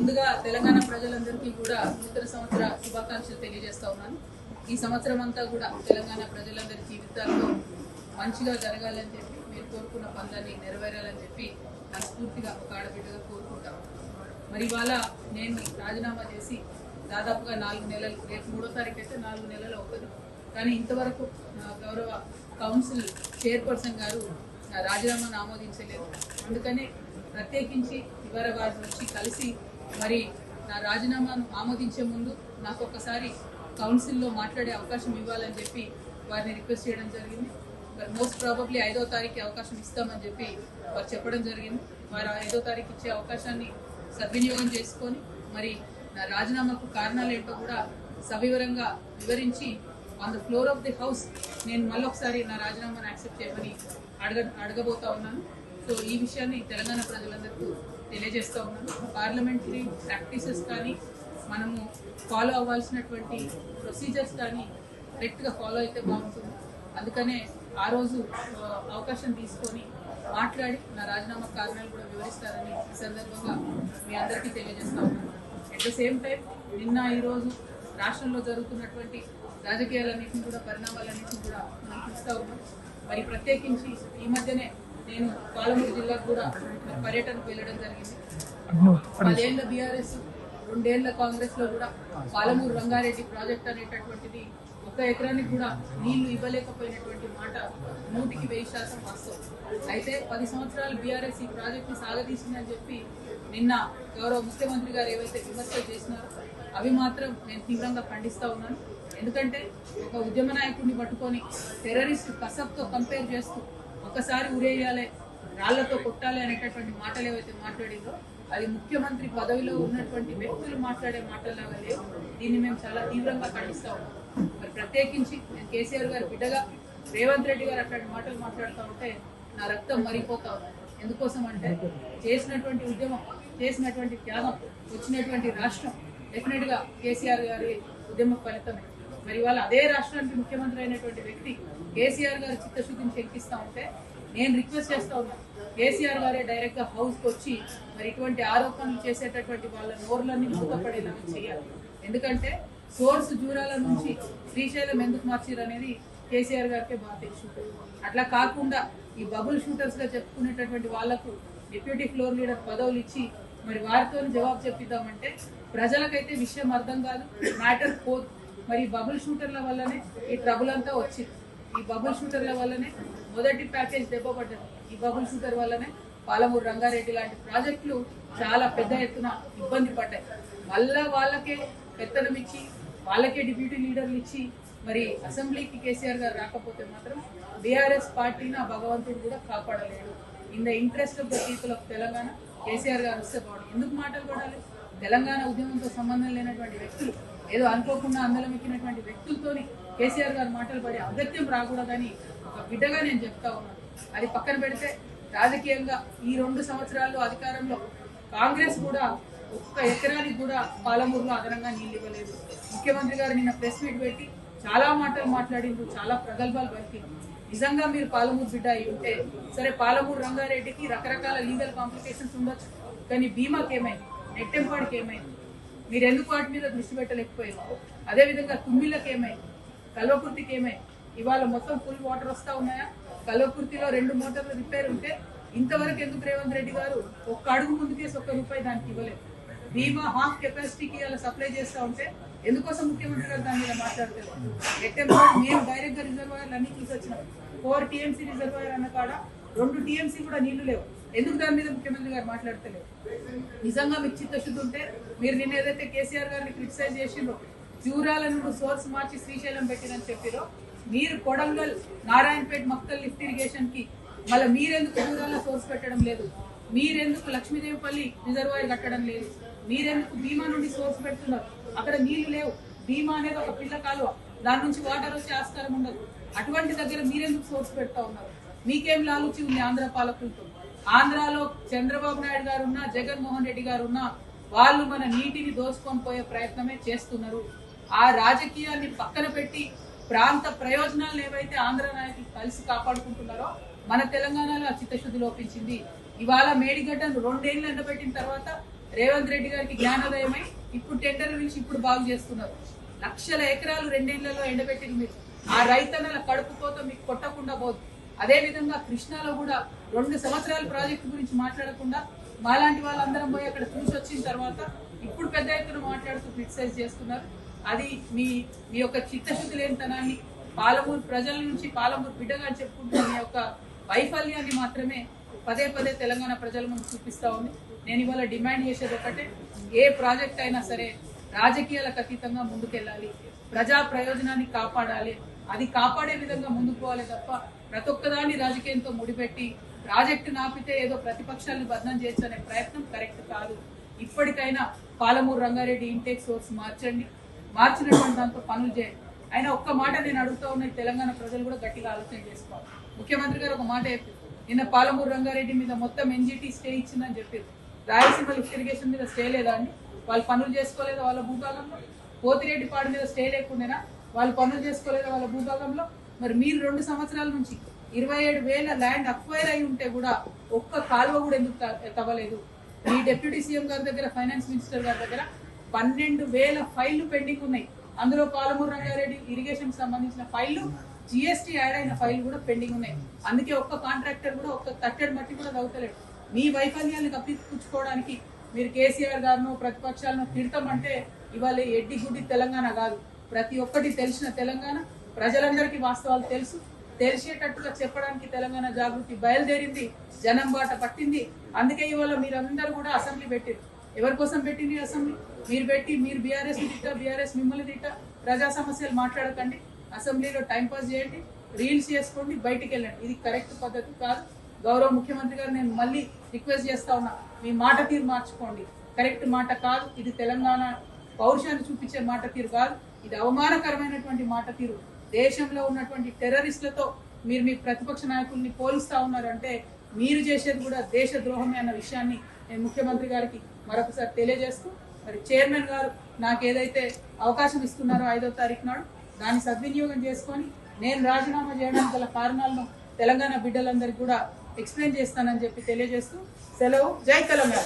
ముందుగా తెలంగాణ ప్రజలందరికీ కూడా నూతన సంవత్సర శుభాకాంక్షలు తెలియజేస్తా ఉన్నాను. ఈ సంవత్సరం అంతా కూడా తెలంగాణ ప్రజలందరి జీవితాల్లో మంచిగా జరగాలని చెప్పి మీరు కోరుకున్న పనులన్నీ నెరవేరాలని చెప్పి మనస్ఫూర్తిగా ఒక ఆడబిడ్డగా కోరుకుంటాం. మరి ఇవాళ నేను రాజీనామా చేసి దాదాపుగా 4 నెలలు, రేపు 3వ తారీఖు అయితే 4 నెలలు అవుతుంది. కానీ ఇంతవరకు నా గౌరవ కౌన్సిల్ చైర్పర్సన్ గారు నా రాజీనామాను ఆమోదించలేదు. అందుకని ప్రత్యేకించి ఇవాళ వారి వచ్చి కలిసి మరి నా రాజీనామాను ఆమోదించే ముందు నాకు ఒక్కసారి కౌన్సిల్లో మాట్లాడే అవకాశం ఇవ్వాలని చెప్పి వారిని రిక్వెస్ట్ చేయడం జరిగింది. మరి మోస్ట్ ప్రాబబ్లీ 5వ తారీఖు అవకాశం ఇస్తామని చెప్పి వారు చెప్పడం జరిగింది. వారు 5వ తారీఖు ఇచ్చే అవకాశాన్ని సద్వినియోగం చేసుకొని మరి నా రాజీనామాకు కారణాలు ఏంటో కూడా సవివరంగా వివరించి on the floor of the house నేను మళ్ళొకసారి నా రాజీనామాను యాక్సెప్ట్ చేయమని అడగబోతా ఉన్నాను. సో ఈ విషయాన్ని తెలంగాణ ప్రజలందరికీ తెలియజేస్తూ ఉన్నాను. పార్లమెంటరీ ప్రాక్టీసెస్ కానీ మనము ఫాలో అవ్వాల్సినటువంటి ప్రొసీజర్స్ కానీ కరెక్ట్గా ఫాలో అయితే బాగుంటుంది. అందుకనే ఆ రోజు అవకాశం తీసుకొని మాట్లాడి నా రాజీనామా కారణాలు కూడా వివరిస్తారని ఈ సందర్భంగా మీ అందరికీ తెలియజేస్తా ఉన్నాను. అట్ ద సేమ్ టైం నిన్న ఈరోజు రాష్ట్రంలో జరుగుతున్నటువంటి రాజకీయాలన్నింటినీ కూడా పరిణామాలన్నింటినీ కూడా మనం చూస్తూ ఉన్నాం. మరి ప్రత్యేకించి ఈ మధ్యనే నేను పాలమూరు జిల్లాకు కూడా పర్యటనకు వెళ్ళడం జరిగింది. 10 ఏళ్ల బీఆర్ఎస్, 2 ఏళ్ల కాంగ్రెస్ లో కూడా పాలమూరు రంగారెడ్డి ప్రాజెక్ట్ అనేటటువంటిది 1 ఎకరానికి కూడా నీళ్లు ఇవ్వలేకపోయినటువంటి మాట 100% వాస్తవం. అయితే 10 సంవత్సరాలు బీఆర్ఎస్ ఈ ప్రాజెక్ట్ ని సాగదీసిందని చెప్పి నిన్న గౌరవ ముఖ్యమంత్రి గారు ఏవైతే విమర్శలు చేసినారో అవి మాత్రం నేను తీవ్రంగా ఖండిస్తా ఉన్నాను. ఎందుకంటే ఒక ఉద్యమ నాయకుడిని పట్టుకొని టెర్రరిస్ట్ కసబ్తో కంపేర్ చేస్తూ ఒకసారి ఉరేయాలి, రాళ్లతో కొట్టాలి అనేటటువంటి మాటలు ఏవైతే మాట్లాడిందో అది ముఖ్యమంత్రి పదవిలో ఉన్నటువంటి వ్యక్తులు మాట్లాడే మాటలాగా లేవు. దీన్ని మేము చాలా తీవ్రంగా ఖండిస్తా ఉన్నాం. మరి ప్రత్యేకించి నేను కేసీఆర్ గారి బిడ్డగా రేవంత్ రెడ్డి గారు అట్లాంటి మాటలు మాట్లాడుతూ ఉంటే నా రక్తం మరిపోతా ఉంది. ఎందుకోసం అంటే చేసినటువంటి ఉద్యమం, చేసినటువంటి త్యాగం, వచ్చినటువంటి రాష్ట్రం డెఫినెట్ గా కేసీఆర్ గారి ఉద్యమ ఫలితమే. మరి ఇవాళ అదే రాష్ట్రానికి ముఖ్యమంత్రి అయినటువంటి వ్యక్తి కేసీఆర్ గారి చిత్తశుద్ధిని శంకిస్తా ఉంటే నేను రిక్వెస్ట్ చేస్తా ఉన్నాను, కేసీఆర్ గారే డైరెక్ట్ గా హౌస్ కి వచ్చి మరి ఇటువంటి ఆరోపణలు చేసేటటువంటి వాళ్ళ నోర్లన్నీ మూతపడేలా చేయాలి. ఎందుకంటే సోర్స్ జూరాల నుంచి శ్రీశైలం ఎందుకు మార్చారు అనేది కేసీఆర్ గారికే బాగా తెలుసు. అట్లా కాకుండా ఈ బబుల్ షూటర్స్ గా చెప్పుకునేటటువంటి వాళ్లకు డిప్యూటీ ఫ్లోర్ లీడర్ పదవులు ఇచ్చి మరి వారితో జవాబు చెప్పిద్దామంటే ప్రజలకైతే విషయం అర్థం కాదు, మ్యాటర్ పోదు. మరి బబుల్ షూటర్ల వల్లనే ఈ ట్రబుల్ అంతా వచ్చింది. ఈ బబుల్ షూటర్ల వల్లనే మొదటి ప్యాకేజ్ దెబ్బపడ్డది. ఈ బబుల్ షూటర్ వల్లనే పాలమూరు రంగారెడ్డి లాంటి ప్రాజెక్టులు చాలా పెద్ద ఎత్తున ఇబ్బంది పడ్డాయి. మళ్ళా వాళ్ళకే పెత్తనం ఇచ్చి వాళ్ళకే డిప్యూటీ లీడర్లు ఇచ్చి మరి అసెంబ్లీకి కేసీఆర్ గారు రాకపోతే మాత్రం బీఆర్ఎస్ పార్టీని ఆ భగవంతుడు కూడా కాపాడలేడు. In the interest of the people of Telangana KCR గారు వస్తే బాగుంది. ఎందుకు మాటలు పడాలి? తెలంగాణ ఉద్యమంతో సంబంధం లేనటువంటి వ్యక్తులు, ఏదో అనుకోకుండా అందలం ఎక్కినటువంటి వ్యక్తులతోని కేసీఆర్ గారు మాటలు పడే అగత్యం రాకూడదని ఒక బిడ్డగా నేను చెప్తా ఉన్నాను. అది పక్కన పెడితే రాజకీయంగా ఈ 2 సంవత్సరాల్లో అధికారంలో కాంగ్రెస్ కూడా 1 ఎకరానికి కూడా పాలమూరులో అదనంగా నీళ్ళు ఇవ్వలేదు. ముఖ్యమంత్రి గారు నిన్న ప్రెస్ మీట్ పెట్టి చాలా మాటలు మాట్లాడిండ్రు, చాలా ప్రగల్భాలు పలికిండ్రు. నిజంగా మీరు పాలమూరు బిడ్డ అయి ఉంటే సరే, పాలమూరు రంగారెడ్డికి రకరకాల లీగల్ కాంప్లికేషన్స్ ఉండొచ్చు, కానీ బీమాకి ఏమైంది, నెట్టెంపాడికి ఏమైంది, మీరు ఎందుకు వాటి మీద దృష్టి పెట్టలేకపోయారు? అదేవిధంగా తుమ్మిళ్ళకి ఏమైంది, కల్వకుర్తికి ఏమైంది? ఇవాళ మొత్తం ఫుల్ వాటర్ వస్తా ఉన్నాయా? కల్వకుర్తిలో 2 మోటార్లు రిపేర్ ఉంటే ఇంతవరకు ఎందుకు రేవంత్ రెడ్డి గారు 1 అడుగు ముందుకేసి 1 రూపాయి దానికి ఇవ్వలేదు? బీమా హాఫ్ కెపాసిటీకి అలా సప్లై చేస్తూ ఉంటే ఎందుకోసం ముఖ్యమంత్రి గారు దాని మీద మాట్లాడతారు? నెట్టెంపాడు మేము డైరెక్ట్ గా రిజర్వాయర్లు అన్ని చూసి వచ్చినాం. 4 టీఎంసీ రిజర్వాయర్ అన్న కాడ 2 టీఎంసీ కూడా నీళ్లు లేవు. ఎందుకు దాని మీద ముఖ్యమంత్రి గారు మాట్లాడతలేరు? నిజంగా మీకు చిత్తశుద్ధి ఉంటే మీరు నిన్న ఏదైతే కేసీఆర్ గారిని క్రిటిసైజ్ చేసిండ్రో, జూరాల నుండి సోర్స్ మార్చి శ్రీశైలం పెట్టినని చెప్పిరో, మీరు కొడంగల్, నారాయణపేట, మక్తల్ లిఫ్ట్ ఇరిగేషన్ కి మళ్ళీ మీరెందుకు జూరాల సోర్స్ పెట్టడం లేదు? మీరెందుకు లక్ష్మీదేవిపల్లి రిజర్వాయర్ కట్టడం లేదు? మీరెందుకు భీమా నుండి సోర్స్ పెడుతున్నారు? అక్కడ నీళ్లు లేవు. భీమా అనేది ఒక పిల్ల కాలువ, దాని నుంచి వాటర్ వచ్చే ఆస్కారం ఉండదు. అటువంటి దగ్గర మీరెందుకు సోర్స్ పెడతా ఉన్నారు? మీకేం లాలుచి ఉంది ఆంధ్ర పాలకులతో? ఆంధ్రాలో చంద్రబాబు నాయుడు గారు ఉన్నా, జగన్మోహన్ రెడ్డి గారు ఉన్నా, వాళ్ళు మన నీటిని దోచుకొని పోయే ప్రయత్నమే చేస్తున్నారు. ఆ రాజకీయాన్ని పక్కన పెట్టి ప్రాంత ప్రయోజనాలను ఏవైతే ఆంధ్ర నాయకులు కలిసి కాపాడుకుంటున్నారో మన తెలంగాణలో చిత్తశుద్ధి లోపించింది. ఇవాళ మేడిగడ్డను 2 ఏళ్ళు ఎండబెట్టిన తర్వాత రేవంత్ రెడ్డి గారికి జ్ఞానోదయమై ఇప్పుడు టెండర్ పిలిచి ఇప్పుడు బాగు చేస్తున్నారు. లక్షల ఎకరాలు 2 ఏళ్లలో ఎండబెట్టింది మీరు. ఆ రైతన్నల కడుపు కోత మీకు కొట్టకుండా పోదు. అదే విధంగా కృష్ణాలో కూడా 2 సంవత్సరాల ప్రాజెక్టు గురించి మాట్లాడకుండా మాలాంటి వాళ్ళందరం పోయి అక్కడ చూసి వచ్చిన తర్వాత ఇప్పుడు పెద్ద ఎత్తున మాట్లాడుతూ క్రిటిసైజ్ చేస్తున్నారు. అది మీ యొక్క చిత్తశుద్ధి లేనితనాన్ని, పాలమూరు ప్రజల నుంచి పాలమూరు బిడ్డగా చెప్పుకుంటున్న మీ యొక్క వైఫల్యాన్ని మాత్రమే పదే పదే తెలంగాణ ప్రజల ముందు చూపిస్తా ఉంది. నేను ఇవాళ డిమాండ్ చేసేది ఒకటే, ఏ ప్రాజెక్ట్ అయినా సరే రాజకీయాలకు అతీతంగా ముందుకెళ్ళాలి, ప్రజా ప్రయోజనాన్ని కాపాడాలి. అది కాపాడే విధంగా ముందుకు పోవాలి తప్ప ప్రతి ఒక్కదాన్ని రాజకీయంతో ముడిపెట్టి ప్రాజెక్టు నాపితే ఏదో ప్రతిపక్షాలను బదనం చేయొచ్చు అనే ప్రయత్నం కరెక్ట్ కాదు. ఇప్పటికైనా పాలమూరు రంగారెడ్డి ఇంటేక్ సోర్స్ మార్చండి, మార్చినటువంటి దాంతో పనులు చేయండి. అయినా ఒక్క మాట నేను అడుగుతా ఉన్న తెలంగాణ ప్రజలు కూడా గట్టిగా ఆలోచన చేసుకోవాలి. ముఖ్యమంత్రి గారు ఒక మాట చెప్పారు, నిన్న పాలమూరు రంగారెడ్డి మీద మొత్తం ఎన్జిటి స్టే ఇచ్చిందని చెప్పారు. రాయలసీమ లిఫ్ట్ ఇరిగేషన్ మీద స్టే లేదా అండి? వాళ్ళు పనులు చేసుకోలేదా వాళ్ళ భూభాగంలో? పోతిరెడ్డిపాడు మీద స్టే లేకుండానా వాళ్ళు పనులు చేసుకోలేదా వాళ్ళ భూభాగంలో? మరి మీరు 2 సంవత్సరాల నుంచి 27,000 ల్యాండ్ అక్వైర్ అయి ఉంటే కూడా ఒక్క కాలువ కూడా ఎందుకు తవ్వలేదు? మీ డిప్యూటీ సీఎం గారి దగ్గర, ఫైనాన్స్ మినిస్టర్ గారి దగ్గర 12,000 ఫైళ్లు పెండింగ్ ఉన్నాయి. అందులో పాలమూరు రంగారెడ్డి ఇరిగేషన్ సంబంధించిన ఫైళ్లు, జిఎస్టీ యాడ్ అయిన ఫైళ్లు కూడా పెండింగ్ ఉన్నాయి. అందుకే ఒక్క కాంట్రాక్టర్ కూడా ఒక్క తట్టెడు మట్టి కూడా తవ్వుతలేడు. మీ వైఫల్యాన్ని కప్పిపుచ్చుకోవడానికి మీరు కేసీఆర్ గారిను ప్రతిపక్షాలను తిడతామంటే ఇవాళ ఎడ్డి గుడ్డి తెలంగాణ కాదు, ప్రతి ఒక్కటి తెలిసిన తెలంగాణ. ప్రజలందరికీ వాస్తవాలు తెలుసు, తెలిసేటట్టుగా చెప్పడానికి తెలంగాణ జాగృతి బయలుదేరింది, జనం బాట పట్టింది. అందుకే ఇవాళ మీరందరూ కూడా అసెంబ్లీ పెట్టారు. ఎవరి కోసం పెట్టింది అసెంబ్లీ? మీరు పెట్టి మీరు బీఆర్ఎస్ తిట్ట, బీఆర్ఎస్ మిమ్మల్ని తిట్ట, ప్రజా సమస్యలు మాట్లాడకండి, అసెంబ్లీలో టైంపాస్ చేయండి, రీల్స్ చేసుకోండి, బయటికి వెళ్ళండి. ఇది కరెక్ట్ పద్ధతి కాదు. గౌరవ ముఖ్యమంత్రి గారు నేను మళ్ళీ రిక్వెస్ట్ చేస్తా ఉన్నా, మీ మాట తీరు మార్చుకోండి. కరెక్ట్ మాట కాదు ఇది, తెలంగాణ పౌరుషాన్ని చూపించే మాట తీరు కాదు, ఇది అవమానకరమైనటువంటి మాట తీరు. దేశంలో ఉన్నటువంటి టెర్రరిస్టులతో మీరు మీ ప్రతిపక్ష నాయకుల్ని పోలుస్తా ఉన్నారంటే మీరు చేసేది కూడా దేశ ద్రోహమే అన్న విషయాన్ని నేను ముఖ్యమంత్రి గారికి మరొకసారి తెలియజేస్తూ, మరి చైర్మన్ గారు నాకు ఏదైతే అవకాశం ఇస్తున్నారో 5వ తారీఖు నాడు దాన్ని సద్వినియోగం చేసుకొని నేను రాజీనామా చేయడానికి గల కారణాలను తెలంగాణ బిడ్డలందరికీ కూడా ఎక్స్ప్లెయిన్ చేస్తానని చెప్పి తెలియజేస్తూ సెలవు. జై తెలంగాణ.